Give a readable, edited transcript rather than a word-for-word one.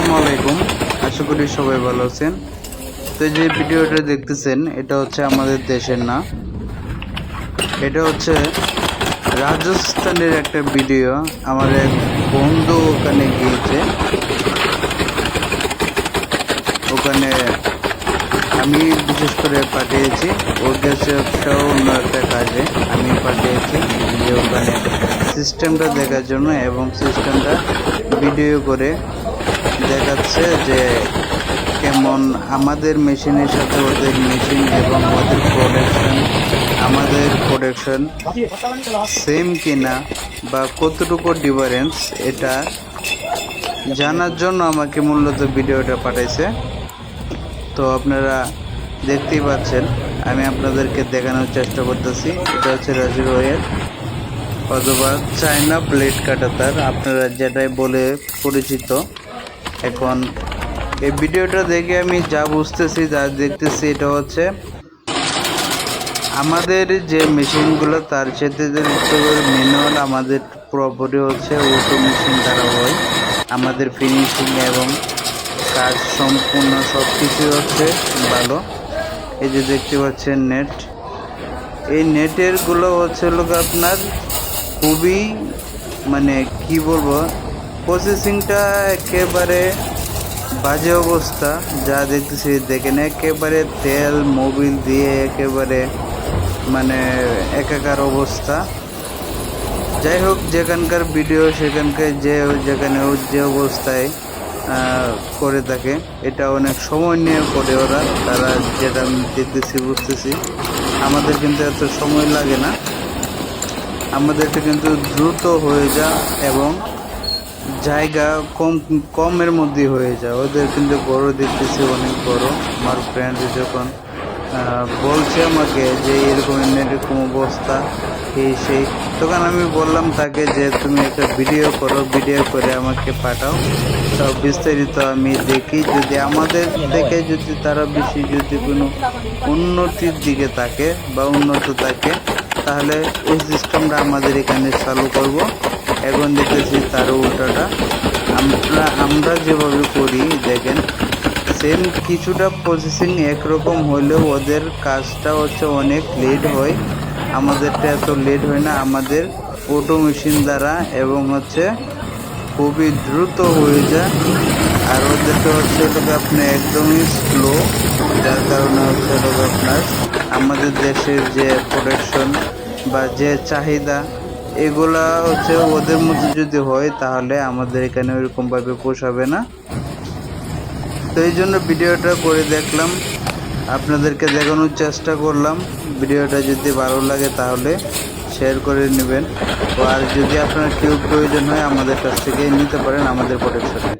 আসসালামু আলাইকুম। আশা করি সবাই ভালো আছেন। তো যে ভিডিওটা দেখতেছেন এটা হচ্ছে আমাদের দেশের না, এটা হচ্ছে রাজস্থানের একটা ভিডিও। আমার এক বন্ধু ওখানে গিয়েছে, ওখানে আমি বিশেষ করে পাঠিয়েছি। ওর কাছে একটাও অন্য একটা কাজে আমি পাঠিয়েছি যে ওখানে সিস্টেমটা দেখার জন্য, এবং সিস্টেমটা ভিডিও করে দেখাচ্ছে যে কেমন আমাদের মেশিনের সাথে ওদের মেশিন এবং ওদের প্রোডাকশন, আমাদের প্রোডাকশন সেম কিনা বা কতটুকু ডিফারেন্স, এটা জানার জন্য আমাকে মূলত ভিডিওটা পাঠাইছে। তো আপনারা দেখতেই পাচ্ছেন, আমি আপনাদেরকে দেখানোর চেষ্টা করতেছি। এটা হচ্ছে রাজুর ওয়ের অথবা চায়না ব্লেড কাটাতার, আপনারা যেটাই বলে পরিচিত। এখন এই ভিডিওটা দেখে আমি যা বুঝতেছি, যা দেখতেছি, এটা হচ্ছে আমাদের যে মেশিনগুলো তার সাথে ম্যানুয়াল, আমাদের পুরোপুরি হচ্ছে অটো মেশিন দ্বারা হয়। আমাদের ফিনিশিং এবং কাজ সম্পূর্ণ সব কিছুই হচ্ছে ভালো। এই যে দেখতে পাচ্ছেন নেট, এই নেটেরগুলো হচ্ছে লোক আপনার খুবই মানে কি বলবো, প্রসেসিংটা একেবারে বাজে অবস্থা। যা দেখতেছি দেখেন, একেবারে তেল মোবিল দিয়ে একেবারে মানে একাকার অবস্থা। যাই হোক, যেখানকার ভিডিও সেখানকার যেখানে যে অবস্থায় করে থাকে, এটা অনেক সময় নিয়ে করে ওরা, তারা যেটা আমি দেখতেছি বুঝতেছি। আমাদের কিন্তু এত সময় লাগে না, আমাদেরটা কিন্তু দ্রুত হয়ে যায় এবং জায়গা কমের মধ্যে হয়ে যায়। ওদের কিন্তু বড় দেখতেছি, অনেক বড়। আমার ফ্রেন্ড যখন বলছে আমাকে যে এরকম অবস্থা এই সেই, তখন আমি বললাম তাকে যে তুমি একটা ভিডিও করো, ভিডিও করে আমাকে পাঠাও, সব বিস্তারিত আমি দেখি। যদি আমাদের থেকে যদি তারা বেশি যদি কোনো উন্নতির দিকে থাকে বা উন্নত থাকে, তাহলে এই সিস্টেমটা আমাদের এখানে চালু করব। এখন দেখতেছি তার উল্টাটা আমরা যেভাবে করি দেখেন, সেম কিছুটা প্রসেসিং একরকম হলেও ওদের কাজটা হচ্ছে অনেক লেট হয়। আমাদেরটা এত লেট হয় না, আমাদের অটো মেশিন দ্বারা এবং হচ্ছে খুবই দ্রুত হয়ে যায়। আর ওদেরটা হচ্ছে আপনি একদমই স্লো, যার কারণে হচ্ছে আপনার আমাদের দেশের যে প্রোডাকশন বা যে চাহিদা, এগুলা হচ্ছে ওদের মধ্যে যদি হয় তাহলে আমাদের এখানে ওইরকমভাবে পোষাবে না। তো এই জন্য ভিডিওটা করে দেখলাম, আপনাদেরকে দেখানোর চেষ্টা করলাম। ভিডিওটা যদি ভালো লাগে তাহলে শেয়ার করে নেবেন, আর যদি আপনার কেউ প্রয়োজন হয় আমাদের কাছ থেকে নিতে পারেন আমাদের প্রোডাকশনে।